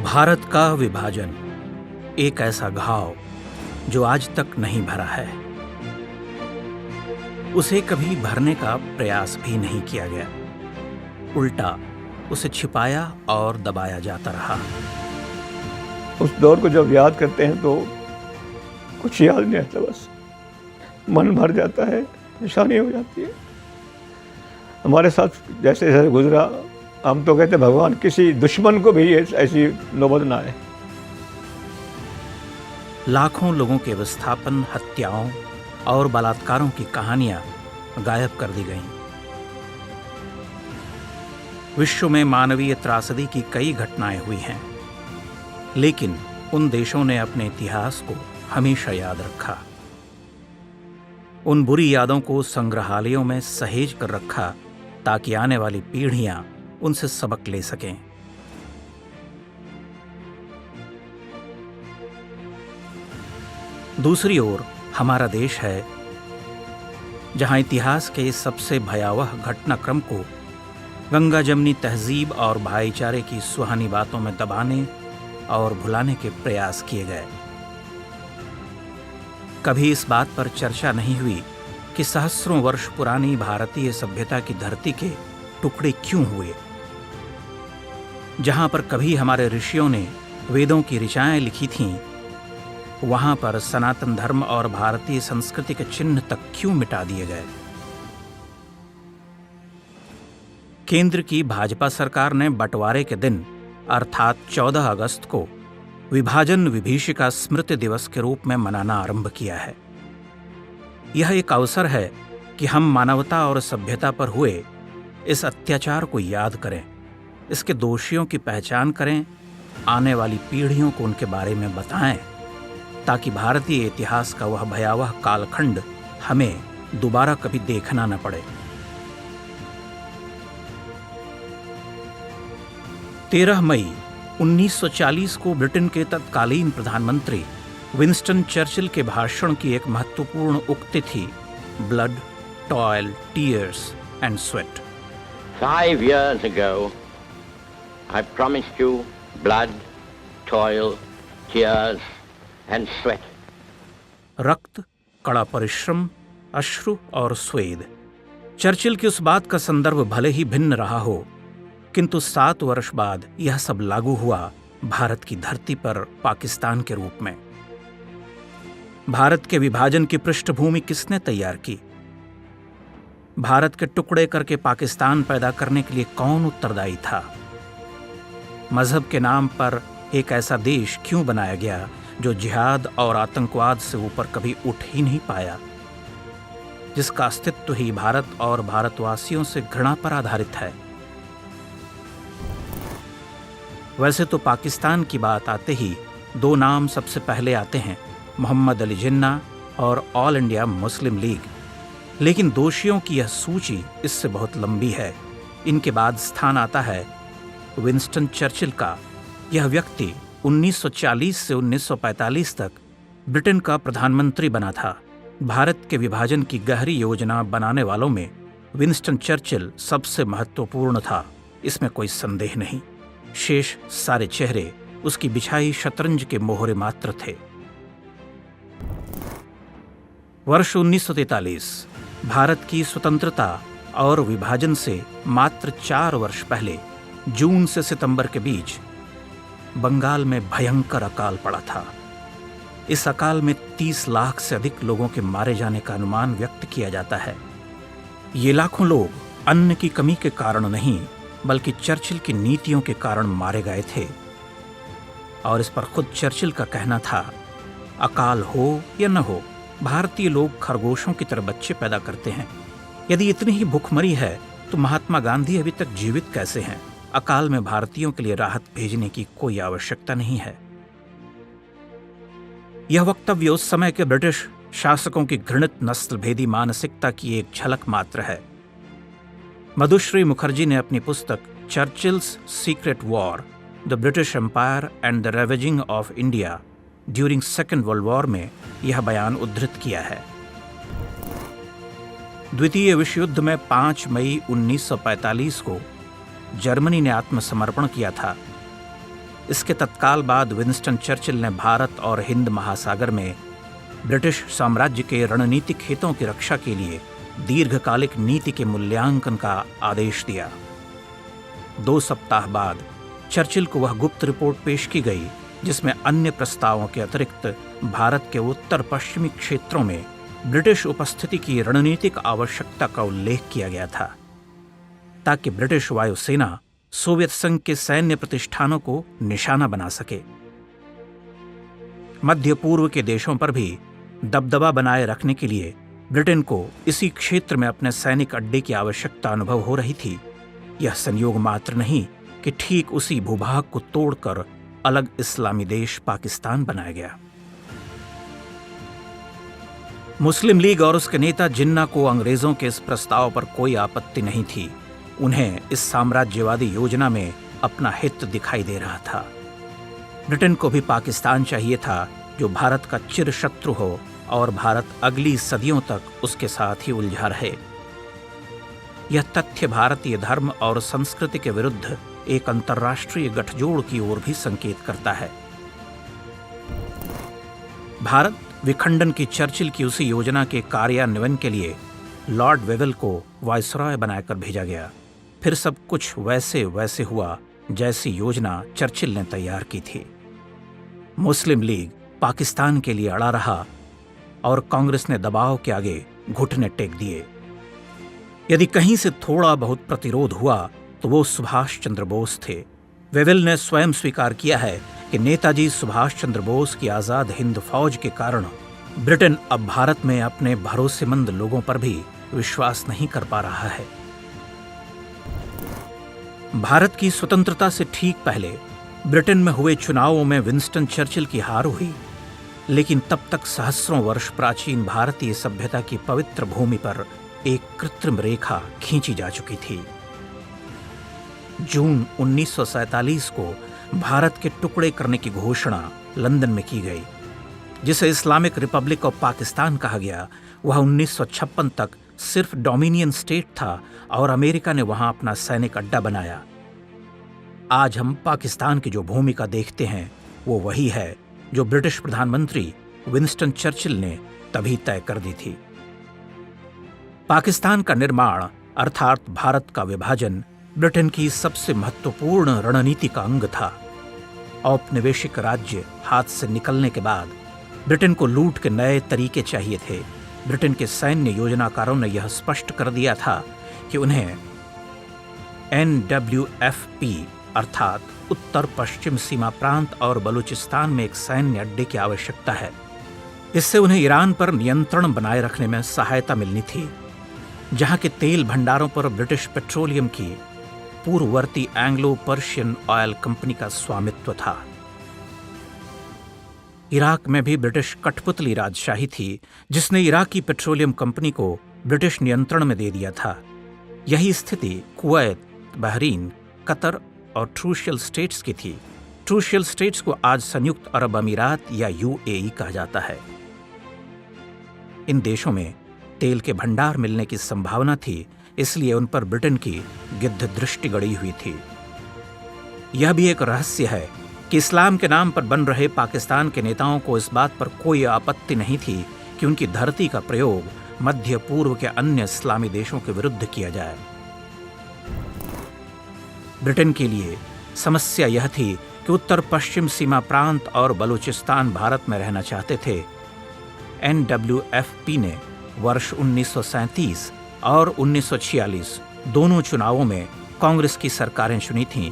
भारत का विभाजन एक ऐसा घाव जो आज तक नहीं भरा है। उसे कभी भरने का प्रयास भी नहीं किया गया, उल्टा उसे छिपाया और दबाया जाता रहा। उस दौर को जब याद करते हैं तो कुछ याद नहीं आता, बस मन भर जाता है, निशानी हो जाती है। हमारे साथ जैसे जैसे गुजरा, हम तो कहते हैं भगवान किसी दुश्मन को भी ऐसी नौबत ना आए। लाखों लोगों के विस्थापन, हत्याओं और बलात्कारों की कहानियां गायब कर दी गईं। विश्व में मानवीय त्रासदी की कई घटनाएं हुई हैं, लेकिन उन देशों ने अपने इतिहास को हमेशा याद रखा। उन बुरी यादों को संग्रहालयों में सहेज कर रखा ताकि आने वाली पीढ़ियां उनसे सबक ले सकें। दूसरी ओर हमारा देश है, जहां इतिहास के सबसे भयावह घटनाक्रम को गंगा जमनी तहजीब और भाईचारे की सुहानी बातों में दबाने और भुलाने के प्रयास किए गए। कभी इस बात पर चर्चा नहीं हुई कि सहस्रों वर्ष पुरानी भारतीय सभ्यता की धरती के टुकड़े क्यों हुए। जहां पर कभी हमारे ऋषियों ने वेदों की ऋचाएं लिखी थीं, वहां पर सनातन धर्म और भारतीय संस्कृति के चिन्ह तक क्यों मिटा दिए गए। केंद्र की भाजपा सरकार ने बंटवारे के दिन अर्थात 14 अगस्त को विभाजन विभीषिका स्मृति दिवस के रूप में मनाना आरंभ किया है। यह एक अवसर है कि हम मानवता और सभ्यता पर हुए इस अत्याचार को याद करें, इसके दोषियों की पहचान करें, आने वाली पीढ़ियों को उनके बारे में बताएं, ताकि भारतीय इतिहास का वह भयावह कालखंड हमें दोबारा कभी देखना न पड़े। 13 मई 1940 को ब्रिटेन के तत्कालीन प्रधानमंत्री विंस्टन चर्चिल के भाषण की एक महत्वपूर्ण उक्ति थी, blood, toil, tears and sweat. 5 years ago, I promised you blood, toil, tears and sweat. रक्त, कड़ा परिश्रम, अश्रु और स्वेद। चर्चिल की उस बात का संदर्भ भले ही भिन्न रहा हो, किंतु 7 वर्ष बाद यह सब लागू हुआ भारत की धरती पर पाकिस्तान के रूप में। भारत के विभाजन की पृष्ठभूमि किसने तैयार की? भारत के टुकड़े करके पाकिस्तान पैदा करने के लिए कौन उत्तरदायी था? मजहब के नाम पर एक ऐसा देश क्यों बनाया गया जो जिहाद और आतंकवाद से ऊपर कभी उठ ही नहीं पाया, जिसका अस्तित्व ही भारत और भारतवासियों से घृणा पर आधारित है? वैसे तो पाकिस्तान की बात आते ही 2 नाम सबसे पहले आते हैं, मोहम्मद अली जिन्ना और ऑल इंडिया मुस्लिम लीग। लेकिन दोषियों की यह सूची इससे बहुत लंबी है। इनके बाद स्थान आता है विंस्टन चर्चिल का। यह व्यक्ति 1940 से 1945 तक ब्रिटेन का प्रधानमंत्री बना था। भारत के विभाजन की गहरी योजना बनाने वालों में विंस्टन चर्चिल सबसे महत्वपूर्ण था, इसमें कोई संदेह नहीं। शेष सारे चेहरे उसकी बिछाई शतरंज के मोहरे मात्र थे। वर्ष 1943 भारत की स्वतंत्रता और विभाजन से मात्र 4 वर्ष पहले जून से सितंबर के बीच बंगाल में भयंकर अकाल पड़ा था। इस अकाल में 30 लाख से अधिक लोगों के मारे जाने का अनुमान व्यक्त किया जाता है। ये लाखों लोग अन्न की कमी के कारण नहीं, बल्कि चर्चिल की नीतियों के कारण मारे गए थे। और इस पर खुद चर्चिल का कहना था, अकाल हो या न हो, भारतीय लोग खरगोशों की तरह बच्चे पैदा करते हैं। यदि इतनी ही भूखमरी है तो महात्मा गांधी अभी तक जीवित कैसे हैं? अकाल में भारतीयों के लिए राहत भेजने की कोई आवश्यकता नहीं है। यह वक्तव्य उस समय के ब्रिटिश शासकों की घृणित नस्ल भेदी मानसिकता की एक झलक मात्र है। मधुश्री मुखर्जी ने अपनी पुस्तक Churchill's secret war, the British empire and the ravaging of India during second world war में यह बयान उद्धृत किया है। द्वितीय विश्व युद्ध में 5 मई 1945 को जर्मनी ने आत्मसमर्पण किया था। इसके तत्काल बाद विंस्टन चर्चिल ने भारत और हिंद महासागर में ब्रिटिश साम्राज्य के रणनीतिक हितों की रक्षा के लिए दीर्घकालिक नीति के मूल्यांकन का आदेश दिया। 2 सप्ताह बाद चर्चिल को वह गुप्त रिपोर्ट पेश की गई जिसमें अन्य प्रस्तावों के अतिरिक्त भारत के उत्तर पश्चिमी क्षेत्रों में ब्रिटिश उपस्थिति की रणनीतिक आवश्यकता का उल्लेख किया गया था, ताकि ब्रिटिश वायुसेना सोवियत संघ के सैन्य प्रतिष्ठानों को निशाना बना सके। मध्य पूर्व के देशों पर भी दबदबा बनाए रखने के लिए ब्रिटेन को इसी क्षेत्र में अपने सैनिक अड्डे की आवश्यकता अनुभव हो रही थी। यह संयोग मात्र नहीं कि ठीक उसी भूभाग को तोड़कर अलग इस्लामी देश पाकिस्तान बनाया गया। मुस्लिम लीग और उसके नेता जिन्ना को अंग्रेजों के इस प्रस्ताव पर कोई आपत्ति नहीं थी। उन्हें इस साम्राज्यवादी योजना में अपना हित दिखाई दे रहा था। ब्रिटेन को भी पाकिस्तान चाहिए था जो भारत का चिर शत्रु हो और भारत अगली सदियों तक उसके साथ ही उलझा रहे। यह तथ्य भारतीय धर्म और संस्कृति के विरुद्ध एक अंतर्राष्ट्रीय गठजोड़ की ओर भी संकेत करता है। भारत विखंडन की चर्चिल की उसी योजना के कार्यान्वयन के लिए लॉर्ड वेवेल को वायसरॉय बनाकर भेजा गया। फिर सब कुछ वैसे हुआ जैसी योजना चर्चिल ने तैयार की थी। मुस्लिम लीग पाकिस्तान के लिए अड़ा रहा और कांग्रेस ने दबाव के आगे घुटने टेक दिए। यदि कहीं से थोड़ा बहुत प्रतिरोध हुआ तो वो सुभाष चंद्र बोस थे। वेवेल ने स्वयं स्वीकार किया है कि नेताजी सुभाष चंद्र बोस की आजाद हिंद फौज के कारण ब्रिटेन अब भारत में अपने भरोसेमंद लोगों पर भी विश्वास नहीं कर पा रहा है। भारत की स्वतंत्रता से ठीक पहले ब्रिटेन में हुए चुनावों में विंस्टन चर्चिल की हार हुई, लेकिन तब तक सहस्रों वर्ष प्राचीन भारतीय सभ्यता की पवित्र भूमि पर एक कृत्रिम रेखा खींची जा चुकी थी। जून 1947 को भारत के टुकड़े करने की घोषणा लंदन में की गई, जिसे इस्लामिक रिपब्लिक ऑफ पाकिस्तान कहा गया। वह 1956 तक सिर्फ डोमिनियन स्टेट था और अमेरिका ने वहां अपना सैनिक अड्डा बनाया। आज हम पाकिस्तान की जो भूमिका देखते हैं वो वही है जो ब्रिटिश प्रधानमंत्री विंस्टन चर्चिल ने तभी तय कर दी थी। पाकिस्तान का निर्माण अर्थात भारत का विभाजन ब्रिटेन की सबसे महत्वपूर्ण रणनीति का अंग था। औपनिवेशिक राज्य हाथ से निकलने के बाद ब्रिटेन को लूट के नए तरीके चाहिए थे। ब्रिटेन के सैन्य योजनाकारों ने यह स्पष्ट कर दिया था कि उन्हें NWFP अर्थात उत्तर पश्चिम सीमा प्रांत और बलूचिस्तान में एक सैन्य अड्डे की आवश्यकता है। इससे उन्हें ईरान पर नियंत्रण बनाए रखने में सहायता मिलनी थी, जहां के तेल भंडारों पर ब्रिटिश पेट्रोलियम की पूर्ववर्ती एंग्लो पर्शियन ऑयल कंपनी का स्वामित्व था। इराक में भी ब्रिटिश कठपुतली राजशाही थी, जिसने इराकी पेट्रोलियम कंपनी को ब्रिटिश नियंत्रण में दे दिया था। यही स्थिति कुवैत, बहरीन, कतर और ट्रूशियल स्टेट्स की थी। ट्रूशियल स्टेट्स को आज संयुक्त अरब अमीरात या UAE कहा जाता है। इन देशों में तेल के भंडार मिलने की संभावना थी, इसलिए उन पर ब्रिटेन की गिद्ध दृष्टि गड़ी हुई थी। यह भी एक रहस्य है कि इस्लाम के नाम पर बन रहे पाकिस्तान के नेताओं को इस बात पर कोई आपत्ति नहीं थी कि उनकी धरती का प्रयोग मध्य पूर्व के अन्य इस्लामी देशों के विरुद्ध किया जाए। ब्रिटेन के लिए समस्या यह थी कि उत्तर पश्चिम सीमा प्रांत और बलूचिस्तान भारत में रहना चाहते थे। NWFP ने वर्ष 1937 और 1946 दोनों चुनावों में कांग्रेस की सरकारें चुनी थीं।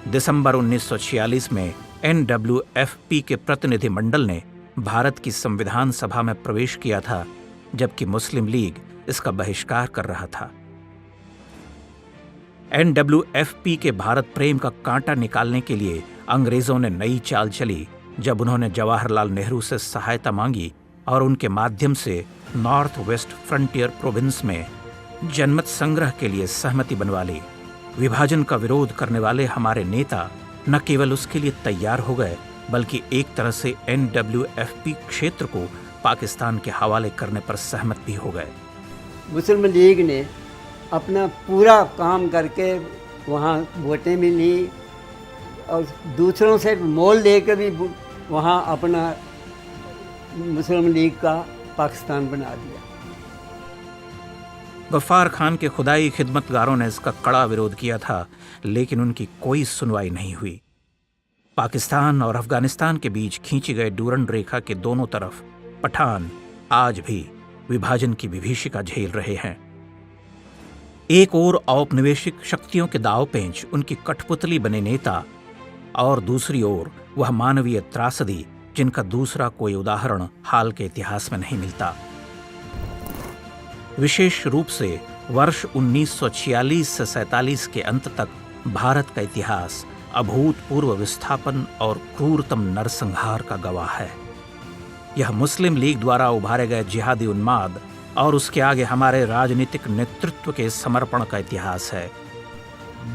दिसंबर 1946 में NWFP के प्रतिनिधि मंडल ने भारत की संविधान सभा में प्रवेश किया था, जबकि मुस्लिम लीग इसका बहिष्कार कर रहा था। NWFP के भारत प्रेम का कांटा निकालने के लिए अंग्रेजों ने नई चाल चली जब उन्होंने जवाहरलाल नेहरू से सहायता मांगी और उनके माध्यम से नॉर्थ वेस्ट फ्रंटियर प्रोविंस में जनमत संग्रह के लिए सहमति बनवा ली। विभाजन का विरोध करने वाले हमारे नेता न केवल उसके लिए तैयार हो गए, बल्कि एक तरह से NWFP क्षेत्र को पाकिस्तान के हवाले करने पर सहमत भी हो गए। मुस्लिम लीग ने अपना पूरा काम करके वहाँ वोटें मिली, और दूसरों से मोल लेकर भी वहाँ अपना मुस्लिम लीग का पाकिस्तान बना दिया। गफ्फार खान के खुदाई खिदमतगारों ने इसका कड़ा विरोध किया था, लेकिन उनकी कोई सुनवाई नहीं हुई। पाकिस्तान और अफगानिस्तान के बीच खींची गई डूरंड रेखा के दोनों तरफ पठान आज भी विभाजन की विभीषिका झेल रहे हैं। एक ओर औपनिवेशिक शक्तियों के दांवपेंच उनकी कठपुतली बने नेता, और दूसरी ओर वह मानवीय त्रासदी जिनका दूसरा कोई उदाहरण हाल के इतिहास में नहीं मिलता। विशेष रूप से वर्ष 1946 से 47 के अंत तक भारत का इतिहास अभूतपूर्व विस्थापन और क्रूरतम नरसंहार का गवाह है। यह मुस्लिम लीग द्वारा उभारे गए जिहादी उन्माद और उसके आगे हमारे राजनीतिक नेतृत्व के समर्पण का इतिहास है।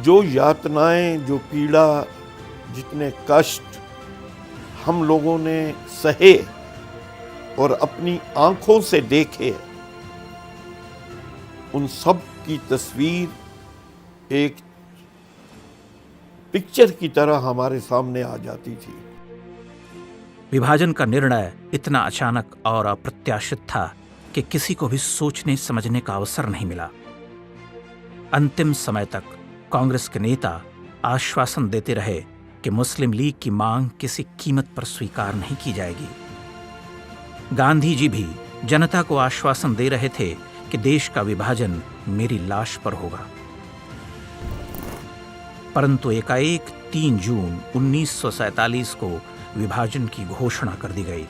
जो यातनाएं, जो पीड़ा, जितने कष्ट हम लोगों ने सहे और अपनी आंखों से देखे, उन सब की तस्वीर एक पिक्चर की तरह हमारे सामने आ जाती थी। विभाजन का निर्णय इतना अचानक और अप्रत्याशित था कि किसी को भी सोचने समझने का अवसर नहीं मिला। अंतिम समय तक कांग्रेस के नेता आश्वासन देते रहे कि मुस्लिम लीग की मांग किसी कीमत पर स्वीकार नहीं की जाएगी। गांधी जी भी जनता को आश्वासन दे रहे थे कि देश का विभाजन मेरी लाश पर होगा। परंतु एकाएक 3 जून 1947 को विभाजन की घोषणा कर दी गई।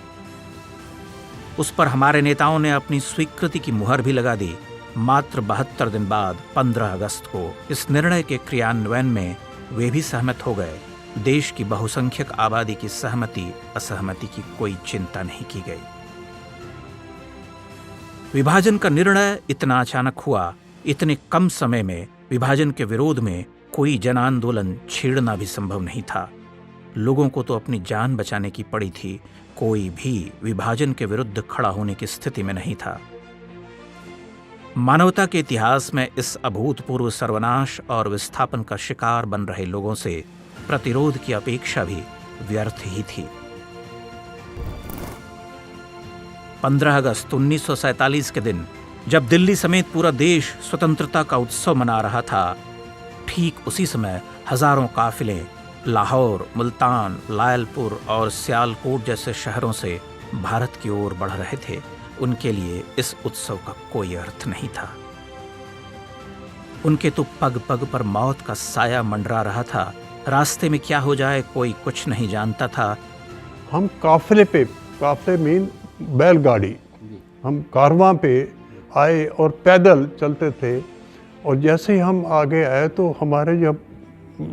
उस पर हमारे नेताओं ने अपनी स्वीकृति की मुहर भी लगा दी। मात्र 72 दिन बाद 15 अगस्त को इस निर्णय के क्रियान्वयन में वे भी सहमत हो गए। देश की बहुसंख्यक आबादी की सहमति असहमति की कोई चिंता नहीं की गई। विभाजन का निर्णय इतना अचानक हुआ, इतने कम समय में विभाजन के विरोध में कोई जन आंदोलन छेड़ना भी संभव नहीं था। लोगों को तो अपनी जान बचाने की पड़ी थी, कोई भी विभाजन के विरुद्ध खड़ा होने की स्थिति में नहीं था। मानवता के इतिहास में इस अभूतपूर्व सर्वनाश और विस्थापन का शिकार बन रहे लोगों से प्रतिरोध की अपेक्षा भी व्यर्थ ही थी। 15 अगस्त 1947 के दिन जब दिल्ली समेत पूरा देश स्वतंत्रता का उत्सव मना रहा था, ठीक उसी समय हजारों काफिले लाहौर, मुल्तान, लायलपुर और सियालकोट जैसे शहरों से भारत की ओर बढ़ रहे थे। उनके लिए इस उत्सव का कोई अर्थ नहीं था। उनके तो पग पग पर मौत का साया मंडरा रहा था। रास्ते में क्या हो जाए कोई कुछ नहीं जानता था। हम काफिले मीन बैलगाड़ी, हम कारवां पे आए और पैदल चलते थे। और जैसे ही हम आगे आए तो हमारे जब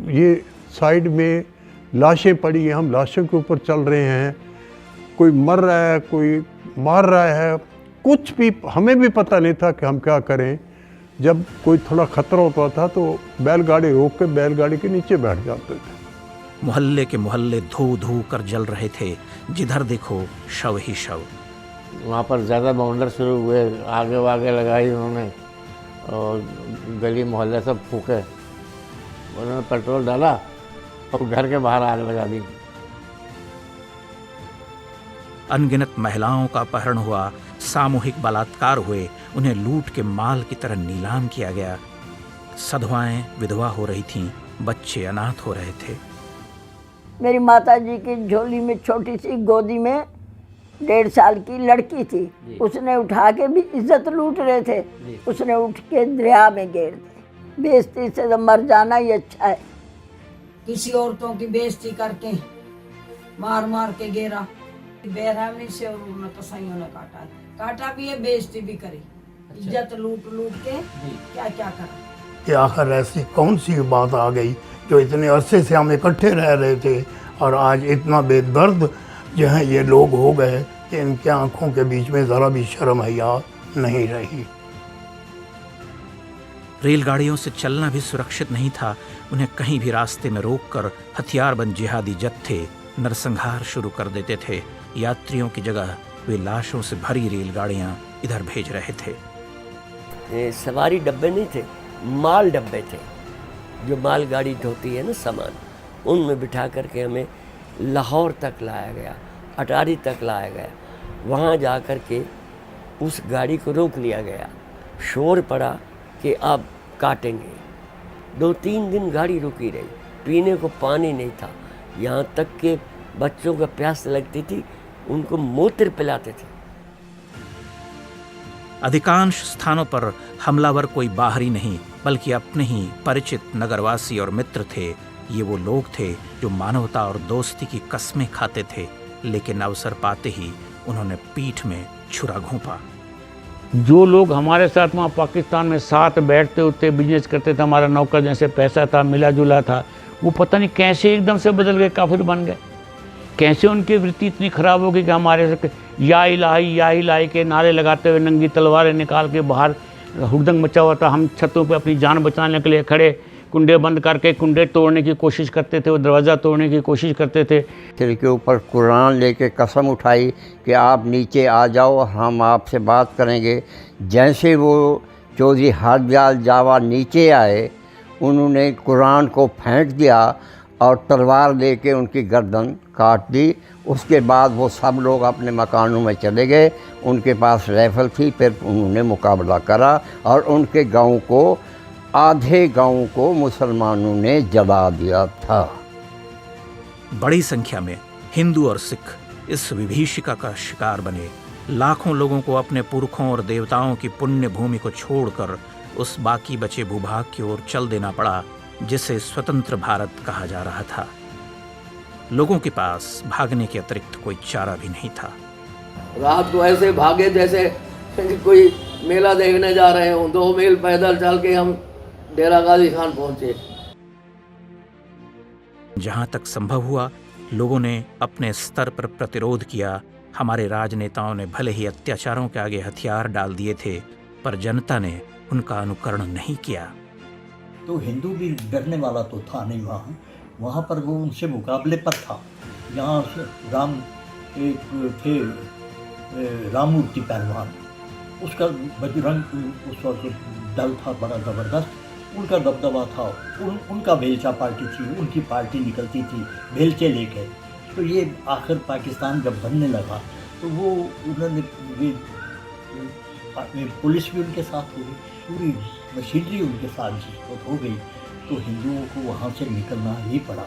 ये साइड में लाशें पड़ी हैं, हम लाशों के ऊपर चल रहे हैं, कोई मर रहा है, कोई मार रहा है, कुछ भी हमें भी पता नहीं था कि हम क्या करें। जब कोई थोड़ा खतरा होता था तो बैलगाड़ी रोक के बैलगाड़ी के नीचे बैठ जाते थे। मोहल्ले के मोहल्ले धू धू कर जल रहे थे, जिधर देखो शव ही शव। वहाँ पर ज़्यादा बाउंडर शुरू हुए, आगे वागे लगाई उन्होंने और गली मोहल्ले सब फूके। उन्होंने पेट्रोल डाला और घर के बाहर आग लगा दी। अनगिनत महिलाओं का अपहरण हुआ, सामूहिक बलात्कार हुए, उन्हें लूट के माल की तरह नीलाम किया गया। सधवाएं विधवा हो रही थीं, बच्चे अनाथ हो रहे थे। मेरी माता जी की झोली में छोटी सी गोदी में 1.5 साल की लड़की थी, उसने उठा के भी इज्जत लूट रहे थे, उसने उठ के दरिया में गिर दी। बेइज्जती से तो मर जाना ही अच्छा है। किसी औरतों की बेइज्जती करके मार मार के गिरा, बेरहमी से उन्होंने कसाईयों ने काटा भी है, बेइज्जती भी करी। इज्जत लूट के क्या क्या करा। कि आखिर ऐसी कौन सी बात आ गई जो इतने अरसे से हम इकट्ठे रह रहे थे और आज इतना बेदर्द जो है ये लोग हो गए कि इनके आंखों के बीच में ज़रा भी शर्म हया नहीं रही। रेलगाड़ियों से चलना भी सुरक्षित नहीं था। उन्हें कहीं भी रास्ते में रोककर हथियारबंद जिहादी जत्थे नरसंहार शुरू कर देते थे। यात्रियों की जगह वे लाशों से भरी रेलगाड़ियां इधर भेज रहे थे। ये सवारी डब्बे नहीं थे, माल डब्बे थे, जो मालगाड़ी ढोती है ना सामान, उनमें बिठा करके हमें लाहौर तक लाया गया, अटारी तक लाया गया। वहाँ जा कर के उस गाड़ी को रोक लिया गया। शोर पड़ा कि अब काटेंगे। 2-3 दिन गाड़ी रुकी रही, पीने को पानी नहीं था। यहाँ तक के बच्चों को प्यास लगती थी, उनको मूत्र पिलाते थे। अधिकांश स्थानों पर हमलावर कोई बाहरी नहीं बल्कि अपने ही परिचित नगरवासी और मित्र थे। ये वो लोग थे जो मानवता और दोस्ती की कस्में खाते थे, लेकिन अवसर पाते ही उन्होंने पीठ में छुरा घोंपा। जो लोग हमारे साथ वहाँ पाकिस्तान में साथ बैठते होते, बिजनेस करते थे, हमारा नौकर जैसे पैसा था, मिला जुला था, वो पता नहीं कैसे एकदम से बदल गए, काफिर बन गए। कैसे उनकी वृत्ति इतनी खराब हो गई कि हमारे से या इलाही के नारे लगाते हुए नंगी तलवारें निकाल के बाहर हुड़दंग मचा हुआ था। हम छतों पे अपनी जान बचाने के लिए खड़े, कुंडे बंद करके कुंडे तोड़ने की कोशिश करते थे, वो दरवाज़ा तोड़ने की कोशिश करते थे। सिर के ऊपर कुरान लेके कसम उठाई कि आप नीचे आ जाओ, हम आपसे बात करेंगे। जैसे वो चौधरी हरदयाल जावा नीचे आए, उन्होंने कुरान को फेंक दिया और तलवार लेके उनकी गर्दन काट दी। उसके बाद वो सब लोग अपने मकानों में चले गए। उनके पास राइफल थी, फिर उन्होंने मुकाबला करा और उनके गांव को, आधे गांव को मुसलमानों ने जला दिया था। बड़ी संख्या में हिंदू और सिख इस विभीषिका का शिकार बने। लाखों लोगों को अपने पुरखों और देवताओं की पुण्य भूमि को छोड़कर उस बाकी बचे भूभाग की ओर चल देना पड़ा जिसे स्वतंत्र भारत कहा जा रहा था। लोगों के पास भागने के अतिरिक्त कोई चारा भी नहीं था। रात को ऐसे भागे जैसे कोई मेला देखने जा रहे हों। 2 मील पैदल चल के हम डेरा गाजी खान पहुंचे। जहां तक संभव हुआ, लोगों ने अपने स्तर पर प्रतिरोध किया। हमारे राजनेताओं ने भले ही अत्याचारों के आगे हथियार डाल दिए थे, पर जनता ने उनका अनुकरण नहीं किया। तो हिंदू भी डरने वाला तो था नहीं वहाँ पर वो उनसे मुकाबले पर था। यहाँ राम एक थे राममूर्ति पहलवान, उसका बजरंग उस वक्त दल था बड़ा ज़बरदस्त, उनका दबदबा था। उनका बेलचा पार्टी थी, उनकी पार्टी निकलती थी बेलचे लेके। तो ये आखिर पाकिस्तान जब बनने लगा तो वो उन्होंने पुलिस भी उनके साथ हो गई, पूरी मशीनरी उनके साथ हो गई, तो हिंदुओं को वहाँ से निकलना ही पड़ा।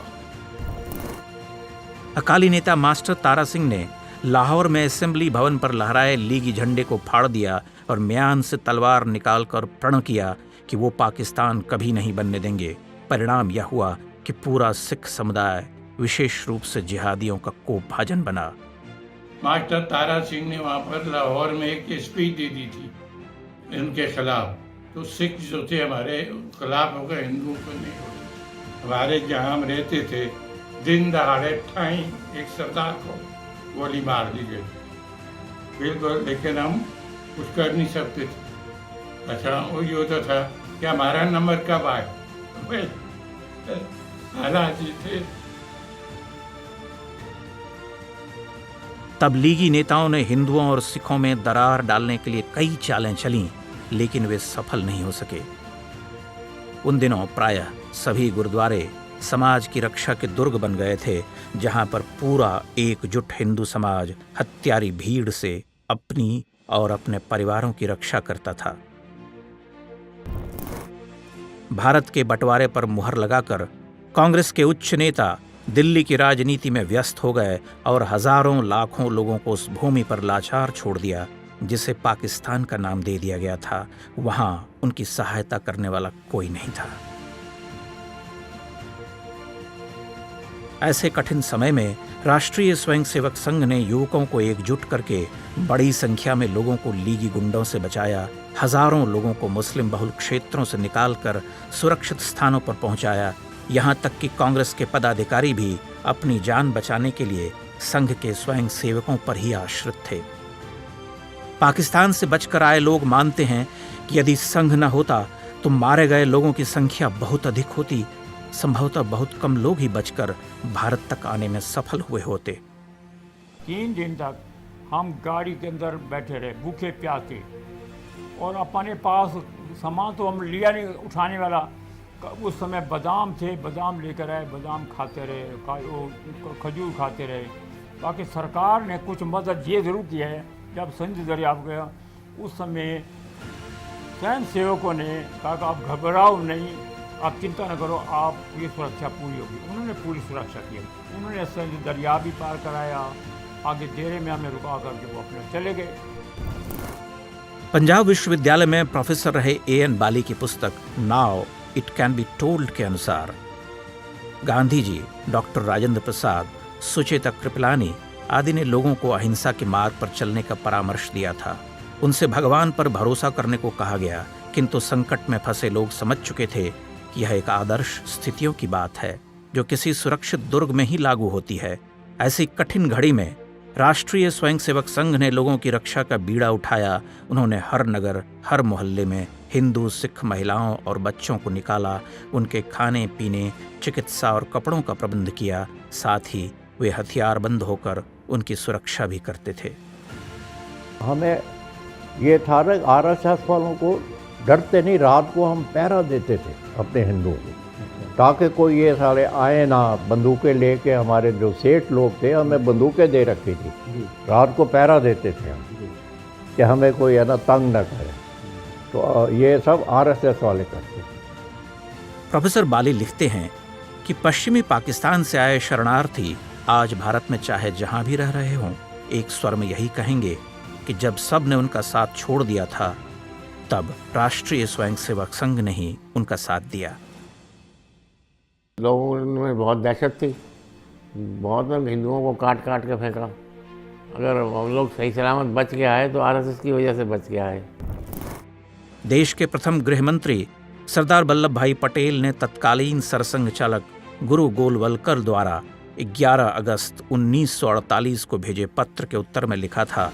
अकाली नेता मास्टर तारा सिंह ने लाहौर में असेंबली भवन पर लहराए लीगी झंडे को फाड़ दिया और म्यान से तलवार निकालकर प्रण किया कि वो पाकिस्तान कभी नहीं बनने देंगे। परिणाम यह हुआ कि पूरा सिख समुदाय, विशेष रूप से जिहादियों का कोप भाजन बना। मास्टर तारा सिंह ने वहाँ पर लाहौर में एक स्पीच दे दी थी इनके खिलाफ, तो सिख जो थे हमारे खिलाफ हो गए, हिंदुओं को नहीं हो गए। हमारे जहाँ हम रहते थे, दिन दहाड़े ठाई एक सरदार को गोली मार दी गई, बिल्कुल, लेकिन हम कुछ कर नहीं सकते थे। अच्छा, वो ये होता था कि हमारा नंबर कब आए, हालात ये थे। तबलीगी नेताओं ने हिंदुओं और सिखों में दरार डालने के लिए कई चालें चलीं, लेकिन वे सफल नहीं हो सके। उन दिनों प्रायः सभी गुरुद्वारे समाज की रक्षा के दुर्ग बन गए थे, जहां पर पूरा एकजुट हिंदू समाज हत्यारी भीड़ से अपनी और अपने परिवारों की रक्षा करता था। भारत के बंटवारे पर मुहर लगाकर कांग्रेस के उच्च नेता दिल्ली की राजनीति में व्यस्त हो गए और हजारों लाखों लोगों को उस भूमि पर लाचार छोड़ दिया जिसे पाकिस्तान का नाम दे दिया गया था। वहां उनकी सहायता करने वाला कोई नहीं था। ऐसे कठिन समय में राष्ट्रीय स्वयंसेवक संघ ने युवकों को एकजुट करके बड़ी संख्या में लोगों को लीगी गुंडों से बचाया। हजारों लोगों को मुस्लिम बहुल क्षेत्रों से निकालकर सुरक्षित स्थानों पर पहुंचाया। यहां तक कि कांग्रेस के पदाधिकारी भी अपनी जान बचाने के लिए संघ के स्वयंसेवकों पर ही आश्रित थे। पाकिस्तान से बचकर आए लोग मानते हैं कि यदि संघ न होता तो मारे गए लोगों की संख्या बहुत अधिक होती। संभवतः बहुत कम लोग ही बचकर भारत तक आने में सफल हुए होते। 3 दिन तक हम गाड़ी के अंदर बैठे रहे, भूखे प्यासे, और अपने पास सामान तो हम लिया नहीं, उठाने वाला उस समय बादाम थे, बादाम लेकर आए, बादाम खाते रहे, खजूर खाते रहे। बाकी सरकार ने कुछ मदद ये ज़रूर की है, जब सिंध दरियाफ़ गया उस समय स्वयं सेवकों ने कहा कि आप घबराओ नहीं, आप चिंता न करो, आपकी सुरक्षा पूरी होगी। उन्होंने पूरी सुरक्षा की। उन्होंने सिंध दरिया भी पार कराया, आगे डेरे में हमें रुका करके वो अपने चले गए। पंजाब विश्वविद्यालय में प्रोफेसर रहे A.N. बाली की पुस्तक now it can be told के अनुसार गांधी जी, डॉक्टर राजेंद्र प्रसाद, सुचेता कृपलानी आदि ने लोगों को अहिंसा के मार्ग पर चलने का परामर्श दिया था। उनसे भगवान पर भरोसा करने को कहा गया, किंतु संकट में फंसे लोग समझ चुके थे कि यह एक आदर्श स्थितियों की बात है जो किसी सुरक्षित दुर्ग में ही लागू होती है। ऐसी कठिन घड़ी में राष्ट्रीय स्वयंसेवक संघ ने लोगों की रक्षा का बीड़ा उठाया। उन्होंने हर नगर, हर मोहल्ले में हिंदू, सिख महिलाओं और बच्चों को निकाला, उनके खाने पीने, चिकित्सा और कपड़ों का प्रबंध किया। साथ ही वे हथियारबंद होकर उनकी सुरक्षा भी करते थे। हमें ये था ना, RSS वालों को डरते नहीं, रात को हम पहरा देते थे अपने हिंदुओं को, ताकि कोई ये सारे आए ना। बंदूकें लेके हमारे जो सेठ लोग थे, हमें बंदूकें दे रखी थी, रात को पहरा देते थे हम कि हमें कोई है ना तंग न करे। तो ये सब RSS वाले करते थे। प्रोफेसर बाली लिखते हैं कि पश्चिमी पाकिस्तान से आए शरणार्थी आज भारत में चाहे जहां भी रह रहे हों, एक स्वर में यही कहेंगे कि जब सब ने उनका साथ छोड़ दिया था, तब राष्ट्रीय स्वयंसेवक संघ ने ही उनका साथ दिया। लोगों में बहुत दहशत थी, बहुत लोग हिंदुओं को काट काट के फेंका। अगर हम लोग सही सलामत बच के आए तो RSS की वजह से बच के आए। देश के प्रथम गृह मंत्री सरदार वल्लभ भाई पटेल ने तत्कालीन सरसंघ चालक गुरु गोलवलकर द्वारा 11 अगस्त 1948 को भेजे पत्र के उत्तर में लिखा था,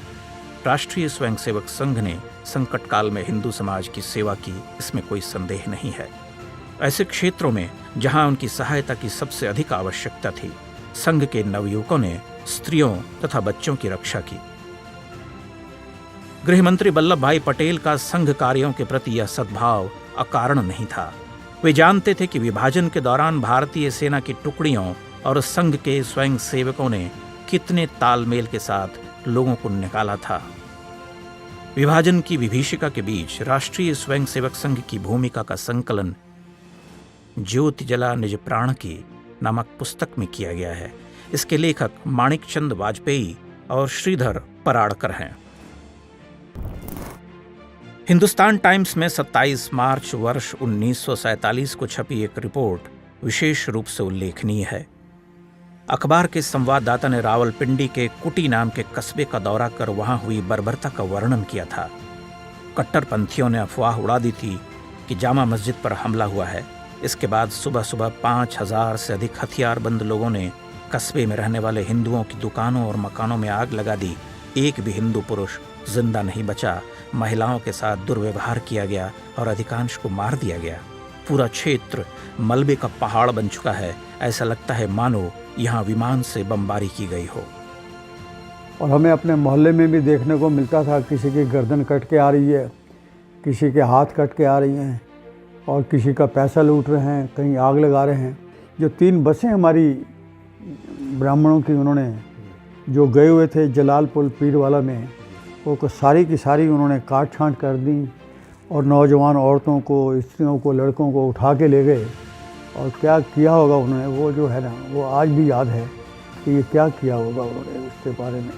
राष्ट्रीय स्वयंसेवक संघ ने संकट काल में हिंदू समाज की सेवा की, इसमें कोई संदेह नहीं है। ऐसे क्षेत्रों में जहां उनकी सहायता की सबसे अधिक आवश्यकता थी, संघ के नवयुवकों ने स्त्रियों तथा बच्चों की रक्षा की। गृहमंत्री वल्लभ भाई पटेल का संघ कार्यों के प्रति यह सद्भाव अकारण नहीं था। वे जानते थे कि विभाजन के दौरान भारतीय सेना की टुकड़ियों और संघ के स्वयं सेवकों ने कितने तालमेल के साथ लोगों को निकाला था। विभाजन की विभीषिका के बीच राष्ट्रीय स्वयंसेवक संघ की भूमिका का संकलन ज्योति जला निज प्राण की नामक पुस्तक में किया गया है। इसके लेखक माणिकचंद वाजपेयी और श्रीधर पराड़कर हैं। हिंदुस्तान टाइम्स में 27 मार्च वर्ष 1947 को छपी एक रिपोर्ट विशेष रूप से उल्लेखनीय है। अखबार के संवाददाता ने रावलपिंडी के कुटी नाम के कस्बे का दौरा कर वहां हुई बर्बरता का वर्णन किया था। कट्टरपंथियों ने अफवाह उड़ा दी थी कि जामा मस्जिद पर हमला हुआ है। इसके बाद सुबह सुबह 5000 से अधिक हथियारबंद लोगों ने कस्बे में रहने वाले हिंदुओं की दुकानों और मकानों में आग लगा दी। एक भी हिंदू पुरुष जिंदा नहीं बचा। महिलाओं के साथ दुर्व्यवहार किया गया और अधिकांश को मार दिया गया। पूरा क्षेत्र मलबे का पहाड़ बन चुका है। ऐसा लगता है मानो यहाँ विमान से बमबारी की गई हो। और हमें अपने मोहल्ले में भी देखने को मिलता था, किसी की गर्दन कट के आ रही है, किसी के हाथ कट के आ रही हैं और किसी का पैसा लूट रहे हैं, कहीं आग लगा रहे हैं। जो 3 बसें हमारी ब्राह्मणों की उन्होंने जो गए हुए थे जलालपुर पीरवाला में, वो सारी की सारी उन्होंने काट छांट कर दी और नौजवान औरतों को, स्त्रियों को, लड़कों को उठा के ले गए। और क्या किया होगा उन्होंने, वो जो है ना, वो आज भी याद है कि ये क्या किया होगा उन्होंने उसके बारे में।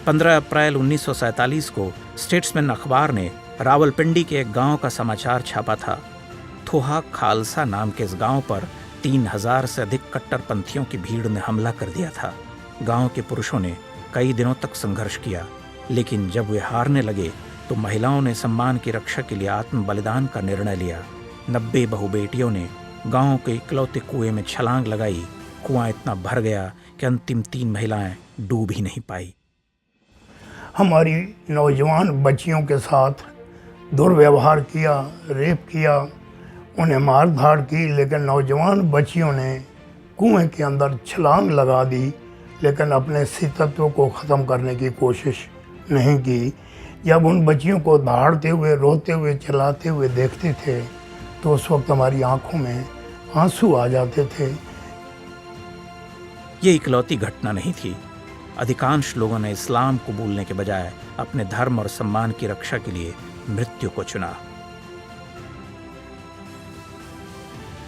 15 अप्रैल 1947 को स्टेट्समैन अखबार ने रावलपिंडी के एक गांव का समाचार छापा था। थोहा खालसा नाम के इस गांव पर 3000 से अधिक कट्टरपंथियों की भीड़ ने हमला कर दिया था। गांव के पुरुषों ने कई दिनों तक संघर्ष किया, लेकिन जब वे हारने लगे तो महिलाओं ने सम्मान की रक्षा के लिए आत्म बलिदान का निर्णय लिया। 90 बहु बेटियों ने गांव के इकलौते कुएं में छलांग लगाई। कुआं इतना भर गया कि अंतिम 3 महिलाएं डूब ही नहीं पाई। हमारी नौजवान बच्चियों के साथ दुर्व्यवहार किया, रेप किया, उन्हें मार धाड़ की, लेकिन नौजवान बच्चियों ने कुएं के अंदर छलांग लगा दी, लेकिन अपने अस्तित्व को ख़त्म करने की कोशिश नहीं की। जब उन बच्चियों को दहाड़ते हुए, रोते हुए, चिल्लाते हुए देखते थे तो उस वक्त हमारी आंखों में आंसू आ जाते थे। ये इकलौती घटना नहीं थी। अधिकांश लोगों ने इस्लाम कबूलने के बजाय अपने धर्म और सम्मान की रक्षा के लिए मृत्यु को चुना।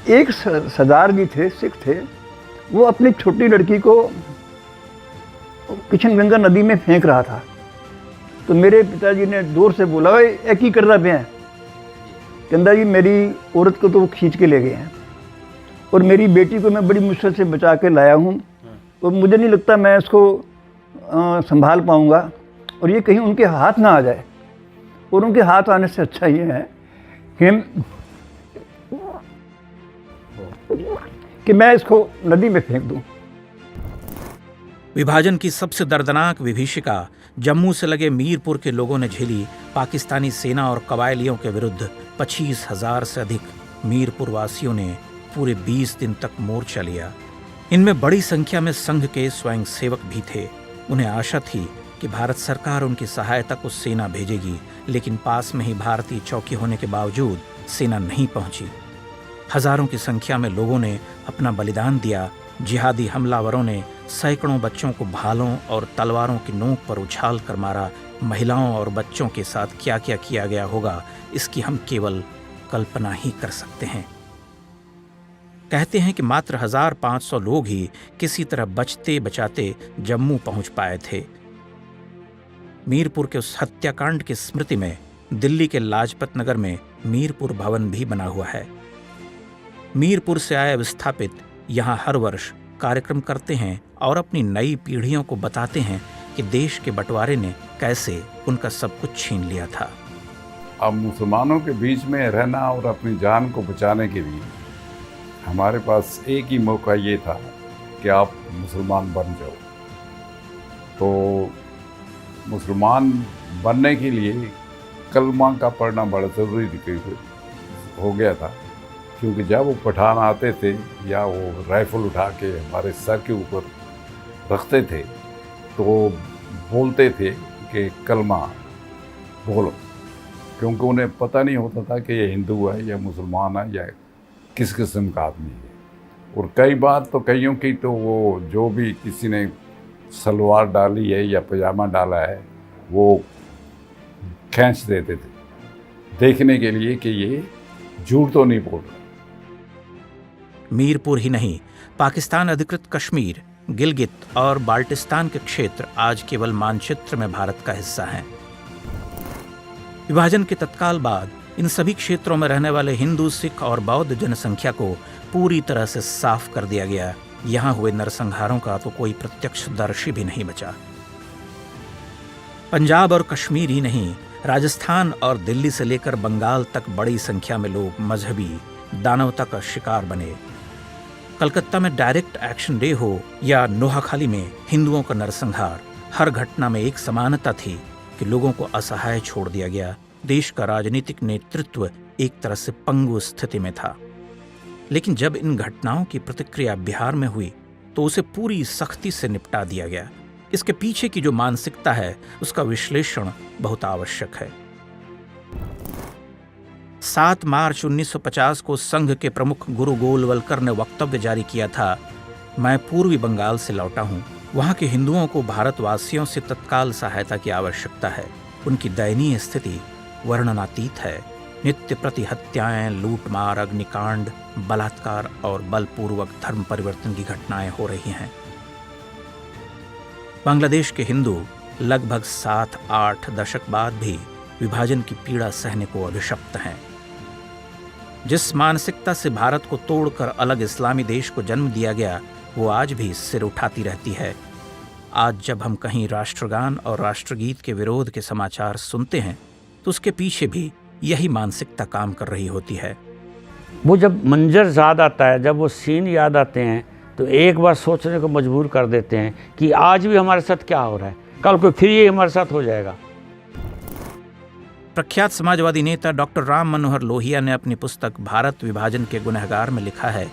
एक सरदार जी थे, सिख थे, वो अपनी छोटी लड़की को किशन गंगा नदी में फेंक रहा था। तो मेरे पिताजी ने जोर से बोला, ए की कर रहा पे हैं? कहता जी मेरी औरत को तो वो खींच के ले गए हैं और मेरी बेटी को मैं बड़ी मुश्किल से बचा के लाया हूँ और मुझे नहीं लगता मैं इसको संभाल पाऊँगा और ये कहीं उनके हाथ ना आ जाए। और उनके हाथ आने से अच्छा ये है कि मैं इसको नदी में फेंक दूं। विभाजन की सबसे दर्दनाक विभीषिका जम्मू से लगे मीरपुर के लोगों ने झेली। पाकिस्तानी सेना और कबायलियों के विरुद्ध 25,000 से अधिक मीरपुर वासियों ने पूरे 20 दिन तक मोर्चा लिया। इनमें बड़ी संख्या में संघ के स्वयंसेवक भी थे। उन्हें आशा थी कि भारत सरकार उनकी सहायता को सेना भेजेगी, लेकिन पास में ही भारतीय चौकी होने के बावजूद सेना नहीं पहुंची। हजारों की संख्या में लोगों ने अपना बलिदान दिया। जिहादी हमलावरों ने सैकड़ों बच्चों को भालों और तलवारों की नोक पर उछाल कर मारा। महिलाओं और बच्चों के साथ क्या क्या किया गया होगा, इसकी हम केवल कल्पना ही कर सकते हैं। कहते हैं कि मात्र 1500 लोग ही किसी तरह बचते बचाते जम्मू पहुंच पाए थे। मीरपुर के उस हत्याकांड की स्मृति में दिल्ली के लाजपत नगर में मीरपुर भवन भी बना हुआ है। मीरपुर से आए विस्थापित यहाँ हर वर्ष कार्यक्रम करते हैं और अपनी नई पीढ़ियों को बताते हैं कि देश के बंटवारे ने कैसे उनका सब कुछ छीन लिया था। अब मुसलमानों के बीच में रहना और अपनी जान को बचाने के लिए हमारे पास एक ही मौका ये था कि आप मुसलमान बन जाओ। तो मुसलमान बनने के लिए कलमा का पढ़ना बड़ा ज़रूरी हो गया था, क्योंकि जब वो पठान आते थे या वो राइफल उठा के हमारे सर के ऊपर रखते थे तो बोलते थे कि कलमा बोलो, क्योंकि उन्हें पता नहीं होता था कि ये हिंदू है या मुसलमान है या किस किस्म का आदमी है। और कई बार तो कईयों की तो वो जो भी किसी ने सलवार डाली है या पजामा डाला है वो खींच देते थे देखने के लिए कि ये झूठ तो नहीं बोल रहा। मीरपुर ही नहीं, पाकिस्तान अधिकृत कश्मीर, गिलगित और बाल्टिस्तान के क्षेत्र आज केवल मानचित्र में भारत का हिस्सा हैं। विभाजन के तत्काल बाद इन सभी क्षेत्रों में रहने वाले हिंदू, सिख और बौद्ध जनसंख्या को पूरी तरह से साफ कर दिया गया। यहाँ हुए नरसंहारों का तो कोई प्रत्यक्षदर्शी भी नहीं बचा। पंजाब और कश्मीर ही नहीं, राजस्थान और दिल्ली से लेकर बंगाल तक बड़ी संख्या में लोग मजहबी दानवता का शिकार बने। कलकत्ता में डायरेक्ट एक्शन डे हो या नोहाखाली में हिंदुओं का नरसंहार, हर घटना में एक समानता थी कि लोगों को असहाय छोड़ दिया गया। देश का राजनीतिक नेतृत्व एक तरह से पंगु स्थिति में था। लेकिन जब इन घटनाओं की प्रतिक्रिया बिहार में हुई तो उसे पूरी सख्ती से निपटा दिया गया। इसके पीछे की जो मानसिकता है उसका विश्लेषण बहुत आवश्यक है। 7 मार्च 1950 को संघ के प्रमुख गुरु गोलवलकर ने वक्तव्य जारी किया था, मैं पूर्वी बंगाल से लौटा हूँ। वहाँ के हिंदुओं को भारतवासियों से तत्काल सहायता की आवश्यकता है। उनकी दयनीय स्थिति वर्णनातीत है। नित्य प्रति हत्याएं, लूटमार, अग्निकांड, बलात्कार और बलपूर्वक धर्म परिवर्तन की घटनाएं हो रही हैं। बांग्लादेश के हिंदू लगभग 7-8 दशक बाद भी विभाजन की पीड़ा सहने को अभिशप्त हैं। जिस मानसिकता से भारत को तोड़कर अलग इस्लामी देश को जन्म दिया गया वो आज भी सिर उठाती रहती है। आज जब हम कहीं राष्ट्रगान और राष्ट्रगीत के विरोध के समाचार सुनते हैं तो उसके पीछे भी यही मानसिकता काम कर रही होती है। वो जब मंजर याद आता है, जब वो सीन याद आते हैं तो एक बार सोचने को मजबूर कर देते हैं कि आज भी हमारे साथ क्या हो रहा है, कल को फिर ये हमारे साथ हो जाएगा। प्रख्यात समाजवादी नेता डॉक्टर राम मनोहर लोहिया ने अपनी पुस्तक भारत विभाजन के गुनहगार में लिखा है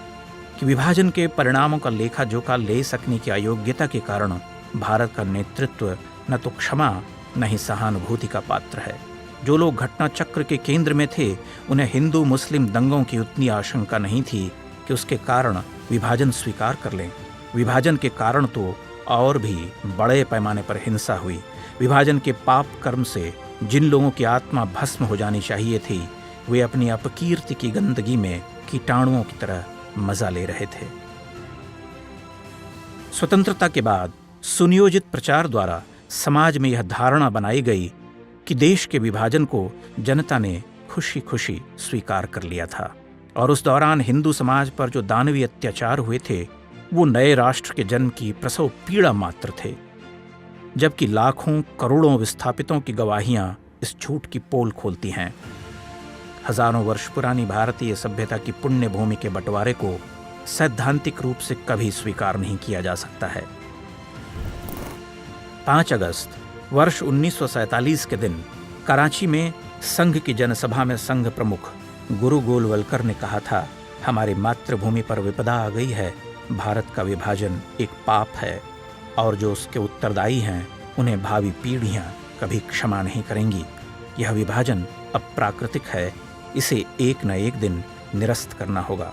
कि विभाजन के परिणामों का लेखा जोखा ले सकने की अयोग्यता के कारण भारत का नेतृत्व न तो क्षमा न ही सहानुभूति का पात्र है। जो लोग घटना चक्र के केंद्र में थे, उन्हें हिंदू मुस्लिम दंगों की उतनी आशंका नहीं थी कि उसके कारण विभाजन स्वीकार कर लें। विभाजन के कारण तो और भी बड़े पैमाने पर हिंसा हुई। विभाजन के पाप कर्म से जिन लोगों की आत्मा भस्म हो जानी चाहिए थी, वे अपनी अपकीर्ति की गंदगी में कीटाणुओं की तरह मजा ले रहे थे। स्वतंत्रता के बाद सुनियोजित प्रचार द्वारा समाज में यह धारणा बनाई गई कि देश के विभाजन को जनता ने खुशी खुशी स्वीकार कर लिया था और उस दौरान हिंदू समाज पर जो दानवीय अत्याचार हुए थे, वो नए राष्ट्र के जन्म की प्रसव पीड़ा मात्र थे। जबकि लाखों करोड़ों विस्थापितों की गवाहियां इस झूठ की पोल खोलती हैं। हजारों वर्ष पुरानी भारतीय सभ्यता की पुण्य भूमि के बंटवारे को सैद्धांतिक रूप से कभी स्वीकार नहीं किया जा सकता है। 5 अगस्त वर्ष 1947 के दिन कराची में संघ की जनसभा में संघ प्रमुख गुरु गोलवलकर ने कहा था, हमारी मातृभूमि पर विपदा आ गई है। भारत का विभाजन एक पाप है और जो उसके उत्तरदायी हैं उन्हें भावी पीढ़ियां कभी क्षमा नहीं करेंगी। यह विभाजन अप्राकृतिक है, इसे एक न एक दिन निरस्त करना होगा।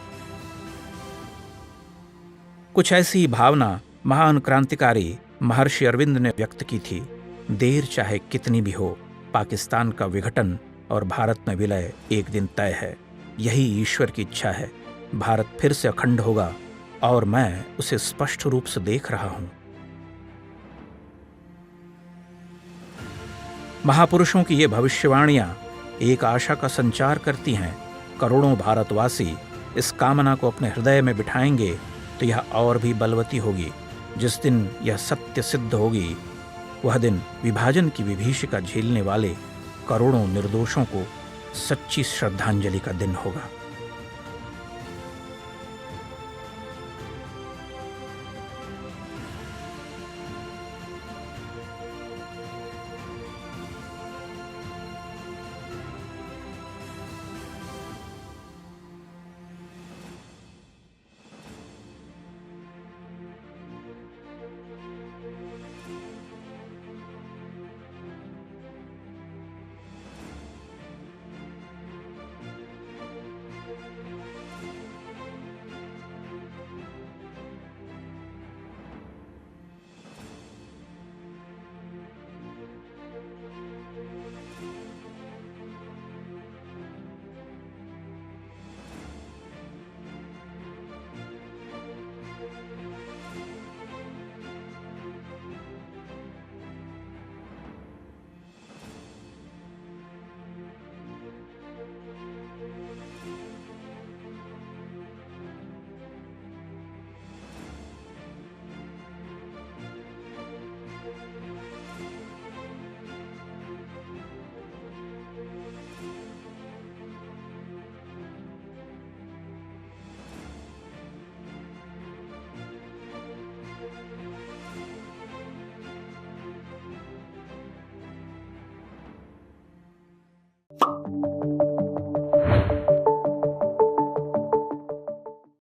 कुछ ऐसी भावना महान क्रांतिकारी महर्षि अरविंद ने व्यक्त की थी। देर चाहे कितनी भी हो, पाकिस्तान का विघटन और भारत में विलय एक दिन तय है। यही ईश्वर की इच्छा है। भारत फिर से अखंड होगा और मैं उसे स्पष्ट रूप से देख रहा हूं। महापुरुषों की ये भविष्यवाणियां एक आशा का संचार करती हैं। करोड़ों भारतवासी इस कामना को अपने हृदय में बिठाएंगे तो यह और भी बलवती होगी। जिस दिन यह सत्य सिद्ध होगी, वह दिन विभाजन की विभीषिका झेलने वाले करोड़ों निर्दोषों को सच्ची श्रद्धांजलि का दिन होगा।